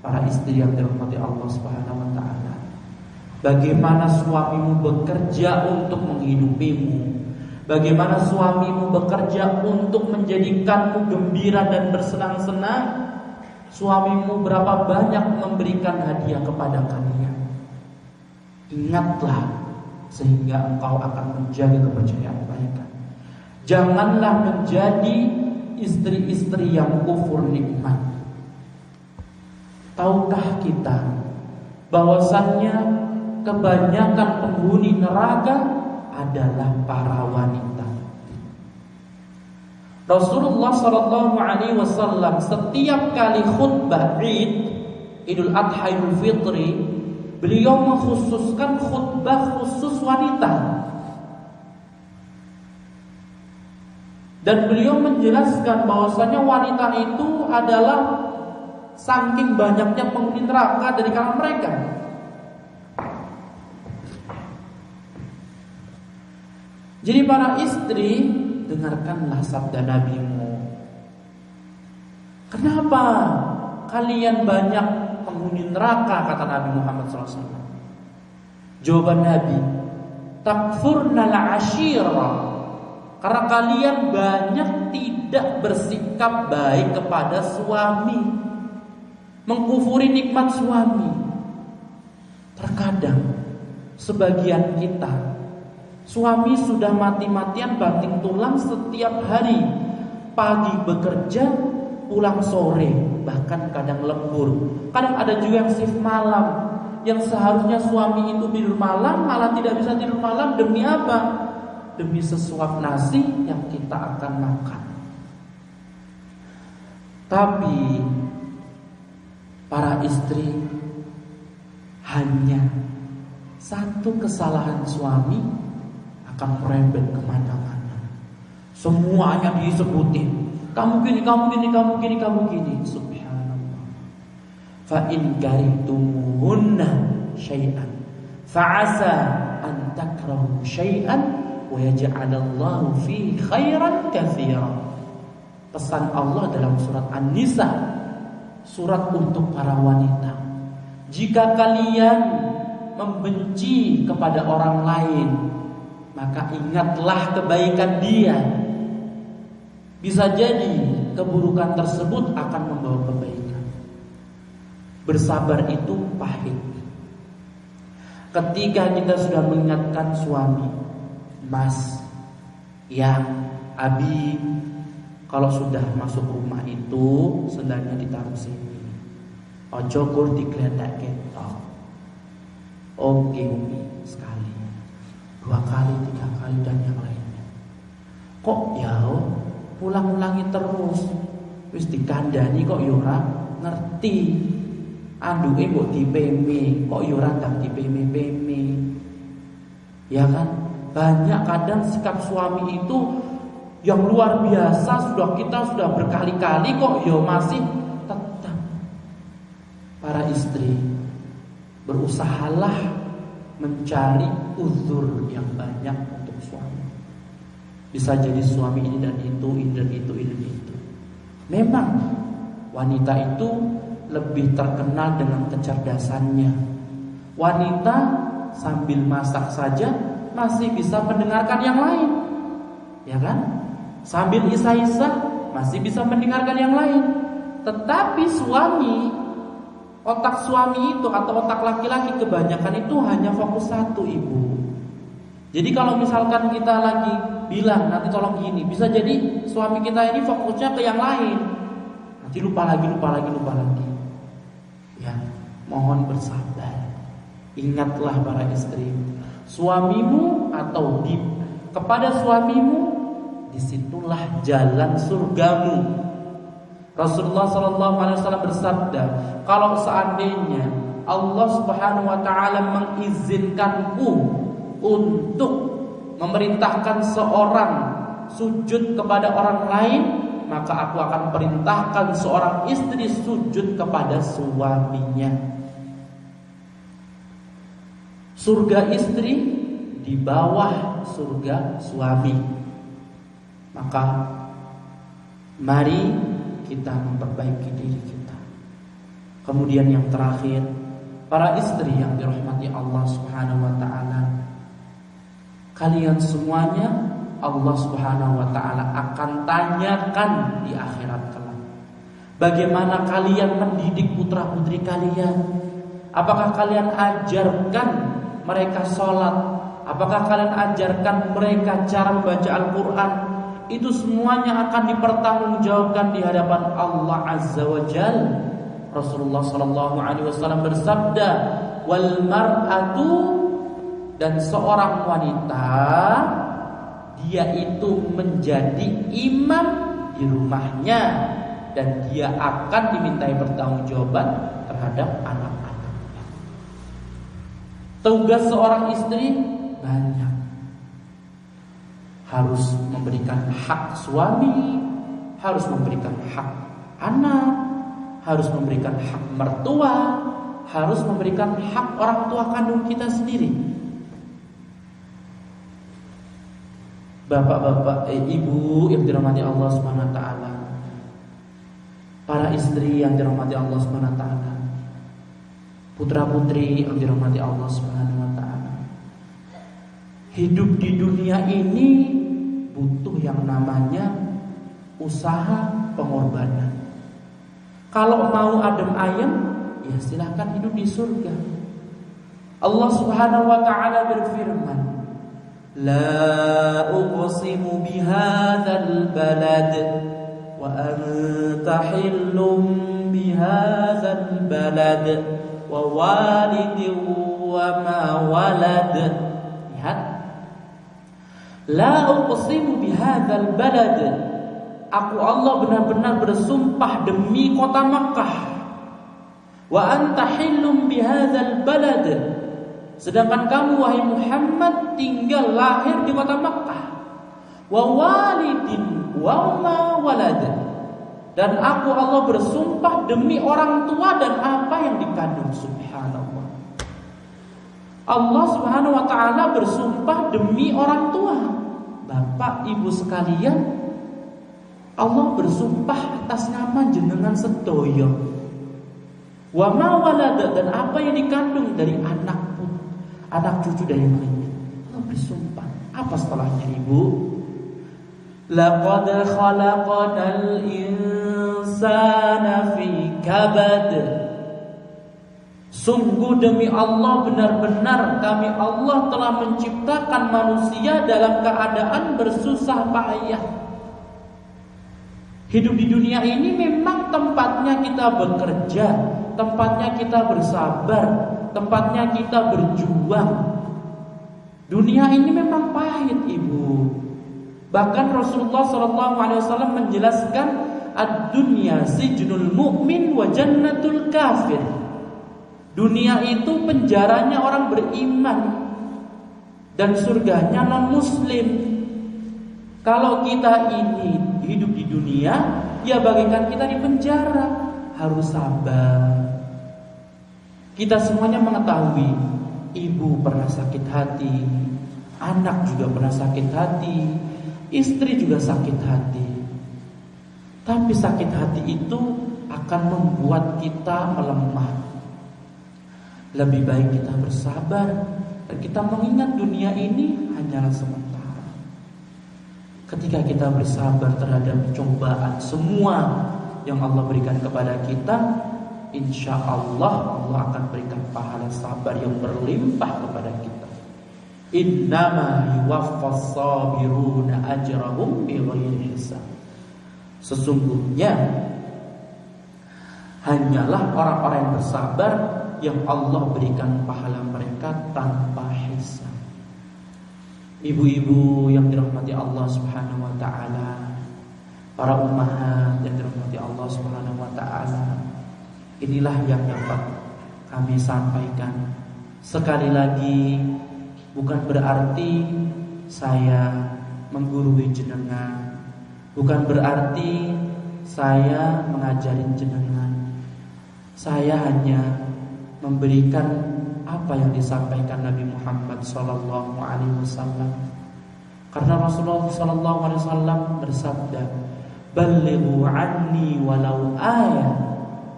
para istri yang dirahmati Allah Subhanahu wa taala, bagaimana suamimu bekerja untuk menghidupimu, bagaimana suamimu bekerja untuk menjadikanmu gembira dan bersenang-senang. Suamimu berapa banyak memberikan hadiah kepada kalian. Ingatlah, sehingga engkau akan menjaga kepercayaan mereka. Janganlah menjadi istri-istri yang kufur nikmat. Tahukah kita bahwasannya kebanyakan penghuni neraka adalah para wanita? Rasulullah Shallallahu Alaihi Wasallam setiap kali khutbah Idul Adha, Idul Fitri, beliau mengkhususkan khutbah khusus wanita. Dan beliau menjelaskan bahwasanya wanita itu adalah saking banyaknya penghuni neraka dari kalangan mereka. Jadi para istri, dengarkanlah sabda Nabimu. Kenapa kalian banyak penghuni neraka, kata Nabi Muhammad SAW? Jawaban Nabi, takfurnal ashira, karena kalian banyak tidak bersikap baik kepada suami, mengkufuri nikmat suami. Terkadang sebagian kita, suami sudah mati-matian banting tulang setiap hari, pagi bekerja, pulang sore, bahkan kadang lembur. Kadang ada juga yang shift malam, yang seharusnya suami itu tidur malam malah tidak bisa tidur malam. Demi apa? Demi sesuap nasi yang kita akan makan. Tapi para istri, hanya satu kesalahan suami akan merembet kemana-mana. Semuanya disebutin. Kamu gini, kamu gini, kamu gini, kamu gini. Subhanallah. Fa in karihtumuhunna syai'an fa'asa an takrahu syai'an wa yaj'alallahu fi khairan katsiran. Pesan Allah dalam surat An-Nisa, surat untuk para wanita. Jika kalian membenci kepada orang lain, maka ingatlah kebaikan dia. Bisa jadi keburukan tersebut akan membawa kebaikan. Bersabar itu pahit. Ketika kita sudah mengingatkan suami, Mas, ya, Abi, kalau sudah masuk rumah itu sendalnya ditaruh sini. Ojo kur digledak ketok. Oke, Umi, sekali, 2 kali, 3 kali dan yang lainnya. Kok ya ulang-ulangi terus, wis dikandani kok yo ora ngerti. Anduke mbok dipeme, kok yo ora ndang dipeme-peme. Ya kan? Banyak kadang sikap suami itu yang luar biasa, kita sudah berkali-kali kok yo masih tetap. Para istri, berusahalah mencari uzur yang banyak untuk suami. Bisa jadi suami ini dan itu, ini dan itu, ini dan itu. Memang wanita itu lebih terkenal dengan kecerdasannya. Wanita sambil masak saja masih bisa mendengarkan yang lain, ya kan? Sambil isa-isa masih bisa mendengarkan yang lain. Tetapi suami, otak suami itu atau otak laki-laki kebanyakan itu hanya fokus satu, Ibu. Jadi kalau misalkan kita lagi bilang nanti tolong gini, bisa jadi suami kita ini fokusnya ke yang lain. Nanti lupa lagi. Ya, mohon bersabar. Ingatlah para istri, suamimu atau kepada suamimu, disitulah jalan surgamu. Rasulullah SAW bersabda, kalau seandainya Allah Subhanahu Wa Taala mengizinkanku untuk memerintahkan seorang sujud kepada orang lain, maka aku akan perintahkan seorang istri sujud kepada suaminya. Surga istri di bawah surga suami. Maka mari kita memperbaiki diri kita. Kemudian yang terakhir, para istri yang dirahmati Allah Subhanahu wa taala, kalian semuanya Allah Subhanahu wa taala akan tanyakan di akhirat kelak. Bagaimana kalian mendidik putra-putri kalian? Apakah kalian ajarkan mereka sholat? Apakah kalian ajarkan mereka cara membaca Al-Quran? Itu semuanya akan dipertanggungjawabkan di hadapan Allah Azza wa Jalla. Rasulullah sallallahu alaihi wasallam bersabda, "Wal mar'atu," dan seorang wanita, dia itu menjadi imam di rumahnya dan dia akan dimintai pertanggungjawaban terhadap anak-anaknya. Tugas seorang istri banyak. Harus memberikan hak suami, harus memberikan hak anak, harus memberikan hak mertua, harus memberikan hak orang tua kandung kita sendiri. Bapak-bapak, ibu yang dirahmati Allah Subhanahu wa taala, para istri yang dirahmati Allah Subhanahu wa taala, putra-putri yang dirahmati Allah Subhanahu wa taala. Hidup di dunia ini butuh yang namanya usaha pengorbanan. Kalau mau adem ayem, ya silahkan hidup di surga. Allah Subhanahu wa taala berfirman, "La uqsimu bihadzal balad wa anta hillum bihadzal balad wa walidin wa ma walad." Lihat, la uqsimu bihadzal balad. Aku Allah benar-benar bersumpah demi kota Makkah. Wa anta hillum bihadzal balad. Sedangkan kamu wahai Muhammad tinggal lahir di kota Makkah. Wa walidin wa ma walad. Dan aku Allah bersumpah demi orang tua dan apa yang dikandung. Subhanallah. Allah Subhanahu wa taala bersumpah demi orang tua. Bapak Ibu sekalian, Allah bersumpah atas nama jenengan sedoyo. Wa ma walada, dan apa yang dikandung dari anak cucu dari mereka. Allah bersumpah. Apa setelahnya, Ibu? Laqad khalaqnal insana fi kabad. Sungguh demi Allah, benar-benar kami Allah telah menciptakan manusia dalam keadaan bersusah payah. Hidup di dunia ini memang tempatnya kita bekerja, tempatnya kita bersabar, tempatnya kita berjuang. Dunia ini memang pahit, Ibu. Bahkan Rasulullah SAW menjelaskan, ad-dunya sijnul mu'min wa jannatul kafir. Dunia itu penjaranya orang beriman dan surganya non-muslim. Kalau kita ini hidup di dunia, ya bagaikan kita di penjara. Harus sabar. Kita semuanya mengetahui, ibu pernah sakit hati, anak juga pernah sakit hati, istri juga sakit hati. Tapi sakit hati itu akan membuat kita melemah. Lebih baik kita bersabar dan kita mengingat dunia ini hanyalah sementara. Ketika kita bersabar terhadap cobaan semua yang Allah berikan kepada kita, insya Allah akan berikan pahala sabar yang berlimpah kepada kita. Innama yuwaffas sabiruna ajrahum bighairi hisab. Sesungguhnya hanyalah orang-orang yang bersabar yang Allah berikan pahala mereka tanpa hisab. Ibu-ibu yang dirahmati Allah Subhanahu wa taala, para ummahat yang dirahmati Allah Subhanahu wa taala, inilah yang dapat kami sampaikan. Sekali lagi, bukan berarti saya menggurui jenengan, bukan berarti saya mengajarin jenengan. Saya hanya memberikan apa yang disampaikan Nabi Muhammad sallallahu alaihi wasallam. Karena Rasulullah sallallahu alaihi wasallam bersabda, "Ballighu anni walau ayat."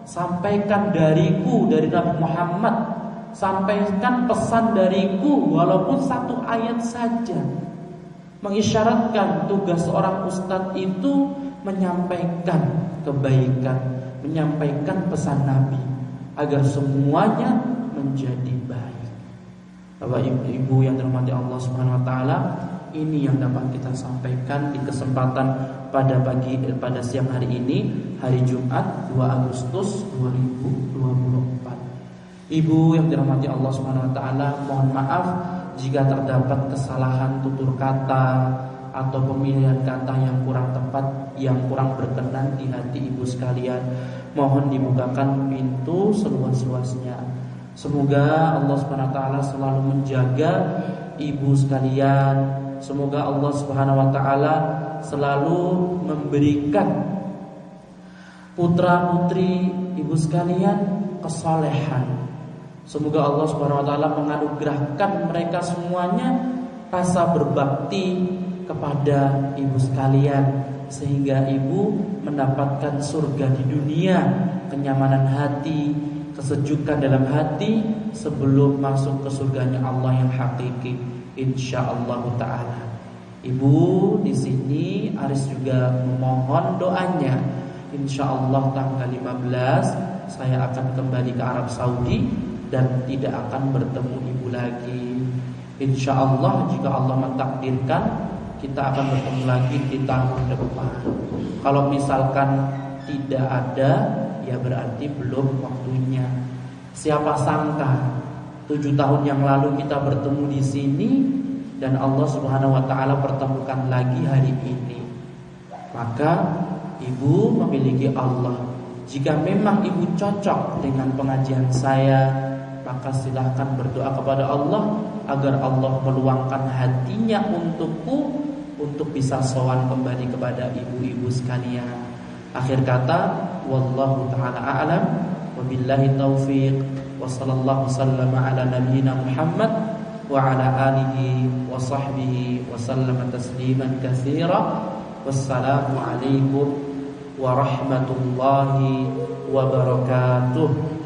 Sampaikan dariku, dari Nabi Muhammad, sampaikan pesan dariku walaupun satu ayat saja. Mengisyaratkan tugas seorang ustadz itu menyampaikan kebaikan, menyampaikan pesan Nabi agar semuanya menjadi baik. Bapak Ibu yang dirahmati Allah Subhanahu wa taala, ini yang dapat kita sampaikan di kesempatan pada siang hari ini, hari Jumat 2 Agustus 2024. Ibu yang dirahmati Allah Subhanahu wa taala, mohon maaf jika terdapat kesalahan tutur kata atau pemilihan kata yang kurang tepat, yang kurang berkenan di hati ibu sekalian. Mohon dibukakan pintu seluas-luasnya. Semoga Allah Subhanahu wa taala selalu menjaga ibu sekalian. Semoga Allah Subhanahu wa taala selalu memberikan putra-putri ibu sekalian kesolehan. Semoga Allah Subhanahu wa taala menganugerahkan mereka semuanya rasa berbakti kepada ibu sekalian, sehingga ibu mendapatkan surga di dunia, kenyamanan hati, kesejukan dalam hati sebelum masuk ke surganya Allah yang hakiki, insyaallah taala. Ibu di sini Aris juga memohon doanya. Insyaallah tanggal 15 saya akan kembali ke Arab Saudi dan tidak akan bertemu ibu lagi. Insyaallah jika Allah mentakdirkan, kita akan bertemu lagi di tahun depan. Kalau misalkan tidak ada, ya berarti belum waktunya. Siapa sangka 7 tahun yang lalu kita bertemu di sini dan Allah Subhanahu wa taala pertemukan lagi hari ini. Maka ibu memiliki Allah. Jika memang ibu cocok dengan pengajian saya, maka silahkan berdoa kepada Allah agar Allah meluangkan hatinya untukku untuk bisa sowan kembali kepada ibu-ibu sekalian. Akhir kata, wallahu taala a'lam Wabillahi taufiq. Wa sallallahu sallama ala nabiyyina Muhammad wa ala alihi wa sahbihi wa sallama tasliman katsira. Wassalamu alaikum warahmatullahi wabarakatuh.